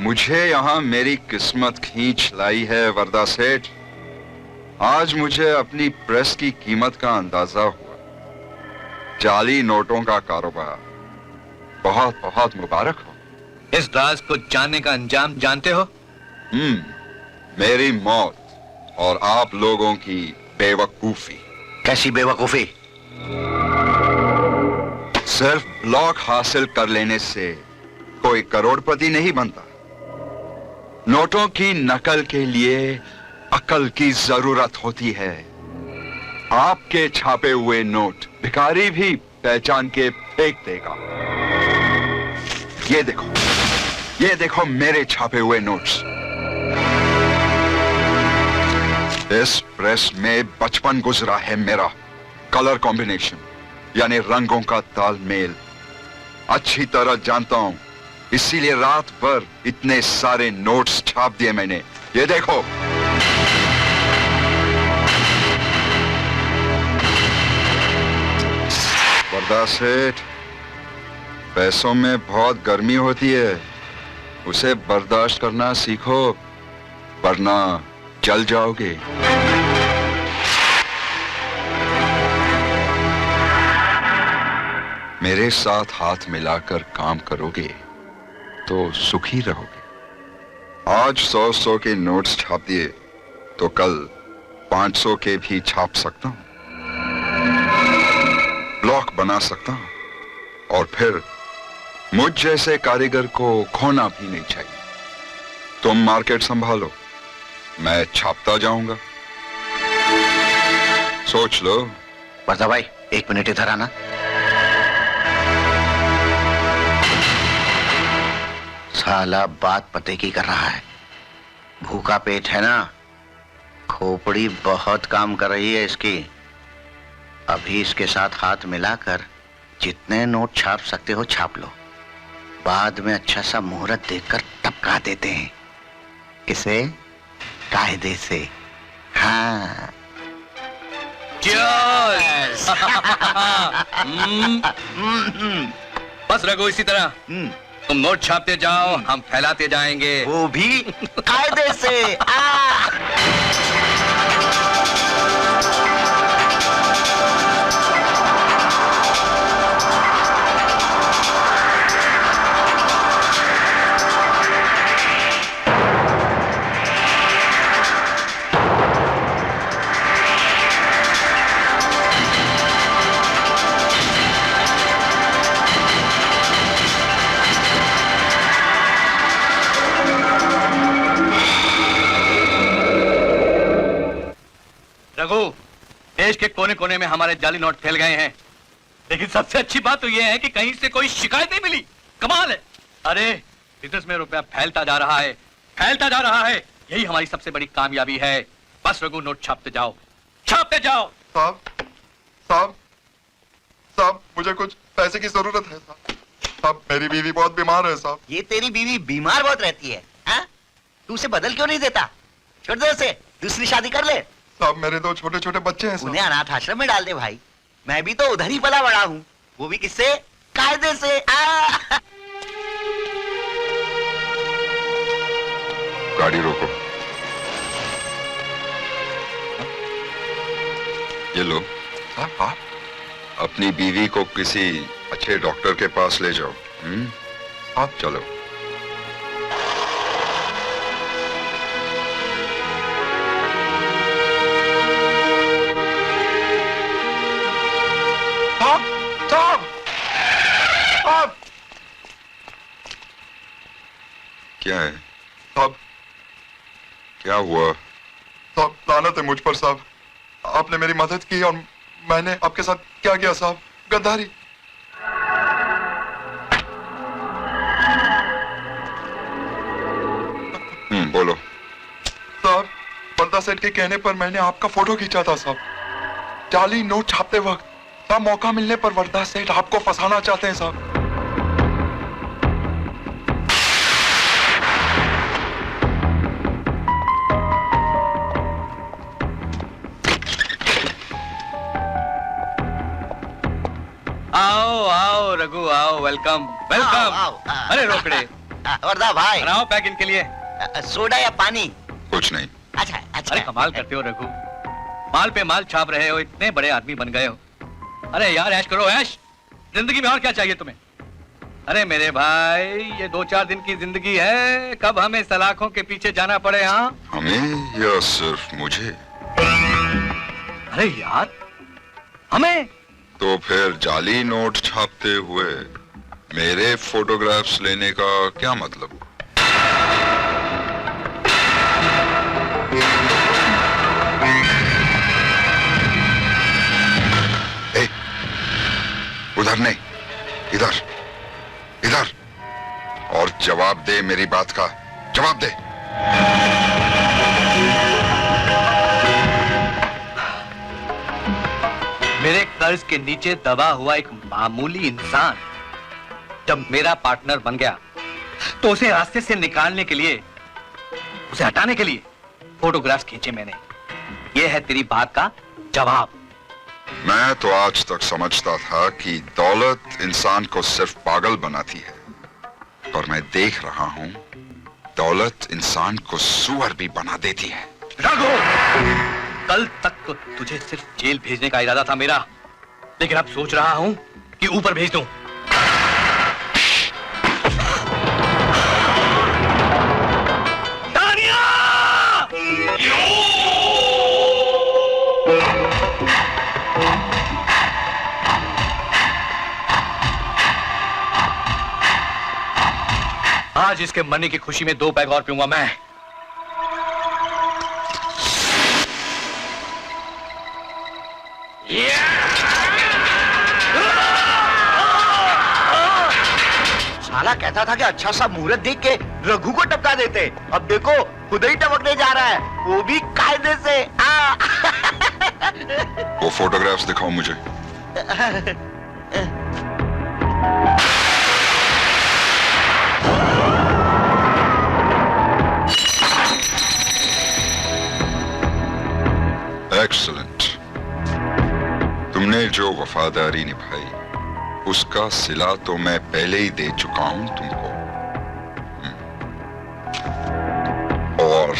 मुझे यहाँ मेरी किस्मत खींच लाई है वरदा सेठ। आज मुझे अपनी प्रेस की कीमत का अंदाजा हुआ। जाली नोटों का कारोबार बहुत बहुत मुबारक हो। इस राज को जानने का अंजाम जानते हो? मेरी मौत और आप लोगों की बेवकूफी। कैसी बेवकूफी? सिर्फ ब्लॉक हासिल कर लेने से कोई करोड़पति नहीं बनता। नोटों की नकल के लिए अकल की जरूरत होती है। आपके छापे हुए नोट भिखारी भी पहचान के फेंक देगा। ये देखो मेरे छापे हुए नोट्स। इस प्रेस में बचपन गुजरा है मेरा। कलर कॉम्बिनेशन यानी रंगों का तालमेल अच्छी तरह जानता हूं, इसीलिए रात भर इतने सारे नोट्स छाप दिए मैंने। ये देखो। वरदा सेठ, पैसों में बहुत गर्मी होती है, उसे बर्दाश्त करना सीखो वरना जल जाओगे। मेरे साथ हाथ मिलाकर काम करोगे तो सुखी रहोगे। आज 100-100 के नोट्स छाप दिए तो कल 500 के भी छाप सकता हूं, ब्लॉक बना सकता हूं, और फिर मुझ जैसे कारीगर को खोना भी नहीं चाहिए। तुम मार्केट संभालो, मैं छापता जाऊंगा। सोच लो। वरदा भाई 1 मिनट इधर आना। साला बात पते की कर रहा है। भूखा पेट है ना, खोपड़ी बहुत काम कर रही है इसकी। अभी इसके साथ हाथ मिलाकर जितने नोट छाप सकते हो छाप लो, बाद में अच्छा सा मुहूर्त देखकर टपका देते हैं इसे कायदे से। हाँ। Cheers! बस रघु, इसी तरह तुम नोट छापते जाओ, हम फैलाते जाएंगे, वो भी कायदे से। रघु, देश के कोने कोने में हमारे जाली नोट फैल गए हैं, लेकिन सबसे अच्छी बात तो यह है कि कहीं से कोई शिकायत नहीं मिली। कमाल है। अरे बिजनेस में रुपया फैलता जा रहा है, फैलता जा रहा है। यही हमारी सबसे बड़ी कामयाबी है। बस रघु, नोट छापते जाओ, छापते जाओ। साहब साहब साहब, मुझे कुछ पैसे की जरूरत है साहब। साहब, मेरी बीवी बहुत बीमार है साहब। ये तेरी बीवी बीमार बहुत रहती है, हाँ? तू उसे बदल क्यों नहीं देता? छोड़ दे उसे, दूसरी शादी कर ले। साहब, मेरे 2 छोटे-छोटे बच्चे हैं साहब। उन्हें अनाथ आश्रम में डाल दे भाई। मैं भी तो उधर ही पला बड़ा हूँ, वो भी किससे? कायदे से। गाड़ी रोको। ये लो। आप अपनी बीवी को किसी अच्छे डॉक्टर के पास ले जाओ। आप चलो। क्या है साहब? क्या हुआ? साहब, लानत है मुझ पर साहब। आपने मेरी मदद की और मैंने आपके साथ क्या किया साहब? गद्दारी। बोलो। साहब, वरदा सेठ के कहने पर मैंने आपका फोटो खींचा था साहब। जाली नोट छापते वक्त साहब, मौका मिलने पर वरदा सेठ आपको फंसाना चाहते हैं साहब। आओ आओ रघु, आओ। Welcome welcome. अरे रोकड़े, वर्दा भाई, बनाओ पैक इनके लिए। सोडा या पानी? कुछ नहीं। अच्छा अच्छा। अरे कमाल करते हो रघु, माल पे माल छाप रहे हो, इतने बड़े आदमी बन गए हो। अरे यार ऐश करो ऐश, जिंदगी में और क्या चाहिए तुम्हें? अरे मेरे भाई, ये 2-4 दिन की जिंदगी है, कब हमें सलाखों के पीछे जाना पड़े। हाँ हमें या सिर्फ मुझे? अरे यार हमें। तो फिर जाली नोट छापते हुए मेरे फोटोग्राफ्स लेने का क्या मतलब? ए, उधर नहीं, इधर इधर, और जवाब दे मेरी बात का, जवाब दे। मेरे कर्ज के नीचे दबा हुआ एक मामूली इंसान जब मेरा पार्टनर बन गया, तो उसे रास्ते से निकालने के लिए, उसे हटाने के लिए फोटोग्राफ्स खींचे मैंने। ये है तेरी बात का जवाब। मैं तो आज तक समझता था कि दौलत इंसान को सिर्फ पागल बनाती है, और मैं देख रहा हूं दौलत इंसान को सुअर भी बना देती है। राघव, कल तक तो तुझे सिर्फ जेल भेजने का इरादा था मेरा, लेकिन अब सोच रहा हूं कि ऊपर भेज दूं। आज इसके मरने की खुशी में 2 पैग और पीऊंगा मैं। साला कहता था कि अच्छा सा मुहूर्त देख के रघु को टपका देते, अब देखो खुद ही टपकने जा रहा है, वो भी कायदे से। वो फोटोग्राफ्स दिखाओ मुझे। एक्सीलेंट। तुमने जो वफादारी निभाई उसका सिला तो मैं पहले ही दे चुका हूं तुमको। और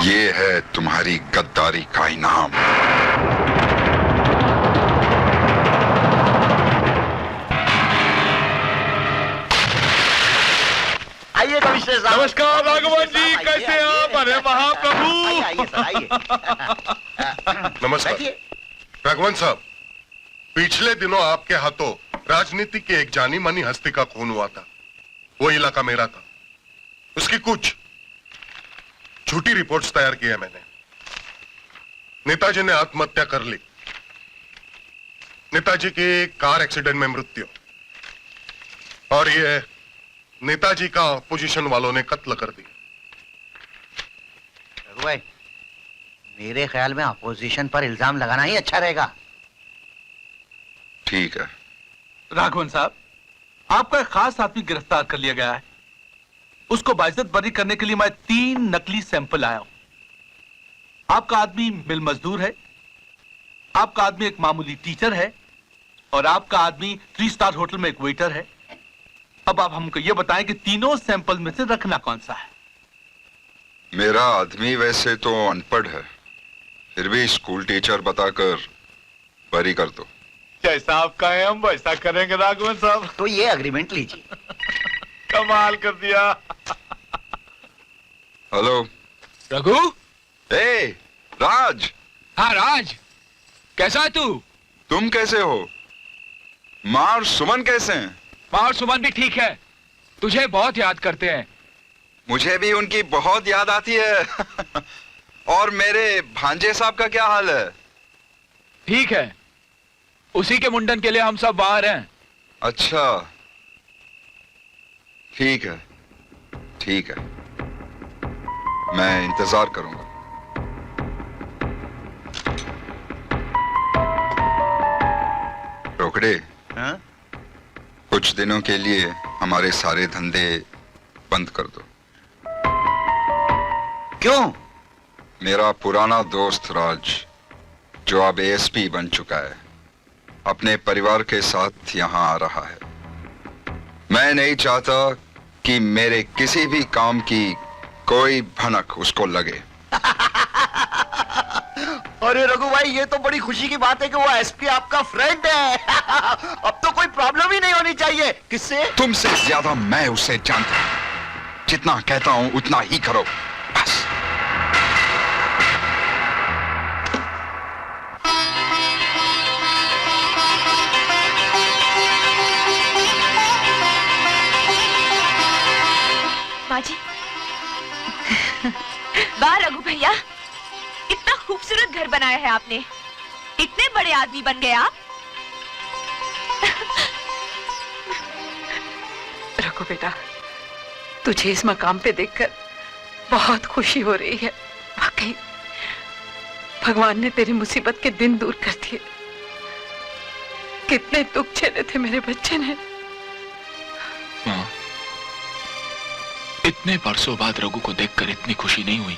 ये है तुम्हारी गद्दारी का इनाम। आइए कमिश्नर साहब। नमस्कार राघवन जी, कैसे हैं आप? अरे महाप्रभु। आइए सर, आइए। नमस्कार बैठिए। राघवन साहब, पिछले दिनों आपके हाथों राजनीति के एक जानी मानी हस्ती का खून हुआ था। वो इलाका मेरा था। उसकी कुछ झूठी रिपोर्ट्स तैयार की है मैंने। नेताजी ने आत्महत्या कर ली, नेताजी की कार एक्सीडेंट में मृत्यु, और ये नेताजी का अपोजिशन वालों ने कत्ल कर दिया। रघु भाई, मेरे ख्याल में अपोजिशन पर इल्जाम लगाना ही अच्छा रहेगा। ठीक है। राघवन साहब, आपका एक खास आदमी गिरफ्तार कर लिया गया है। उसको बाइज्जत बरी करने के लिए मैं 3 नकली सैंपल लाया हूं। आपका आदमी मिल मजदूर है, आपका आदमी एक मामूली टीचर है, और आपका आदमी 3 स्टार होटल में एक वेटर है। अब आप हमको यह बताएं कि तीनों सैंपल में से रखना कौन सा है? मेरा आदमी वैसे तो अनपढ़ है, फिर भी स्कूल टीचर बताकर बरी कर दो। जैसा आप कहें हम वैसा करेंगे राघवन साहब। तो ये अग्रीमेंट लीजिए। कमाल कर दिया। हेलो रघु। ए राज। हाँ राज, कैसा है तू? तुम कैसे हो? माँ और सुमन कैसे हैं? माँ और सुमन भी ठीक है, तुझे बहुत याद करते हैं। मुझे भी उनकी बहुत याद आती है। और मेरे भांजे साहब का क्या हाल है? ठीक है, उसी के मुंडन के लिए हम सब बाहर हैं। अच्छा ठीक है, ठीक है, मैं इंतजार करूंगा। रोकड़े, हाँ? कुछ दिनों के लिए हमारे सारे धंधे बंद कर दो। क्यों? मेरा पुराना दोस्त राज, जो अब एएसपी बन चुका है, अपने परिवार के साथ यहां आ रहा है। मैं नहीं चाहता कि मेरे किसी भी काम की कोई भनक उसको लगे। अरे रघु भाई, ये तो बड़ी खुशी की बात है कि वो एसपी आपका फ्रेंड है। अब तो कोई प्रॉब्लम ही नहीं होनी चाहिए। किससे? तुमसे ज्यादा मैं उसे जानता हूं। जितना कहता हूं उतना ही करो, बस। माँ जी। वाह रघु भैया, इतना खूबसूरत घर बनाया है आपने। इतने बड़े आदमी बन गए आप। रघु बेटा, तुझे इस मकाम पे देखकर बहुत खुशी हो रही है। वाकई भगवान ने तेरी मुसीबत के दिन दूर कर दिए। कितने दुख झेले थे मेरे बच्चे ने। माँ, इतने बरसों बाद रघु को देखकर इतनी खुशी नहीं हुई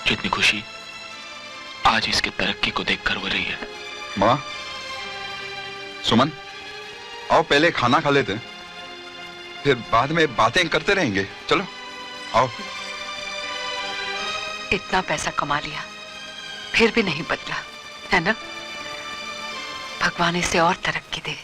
जितनी खुशी आज इसके तरक्की को देखकर हो रही है। माँ, सुमन, आओ पहले खाना खा लेते हैं, फिर बाद में बातें करते रहेंगे। चलो आओ। इतना पैसा कमा लिया फिर भी नहीं बदला, है ना? भगवान इसे और तरक्की दे।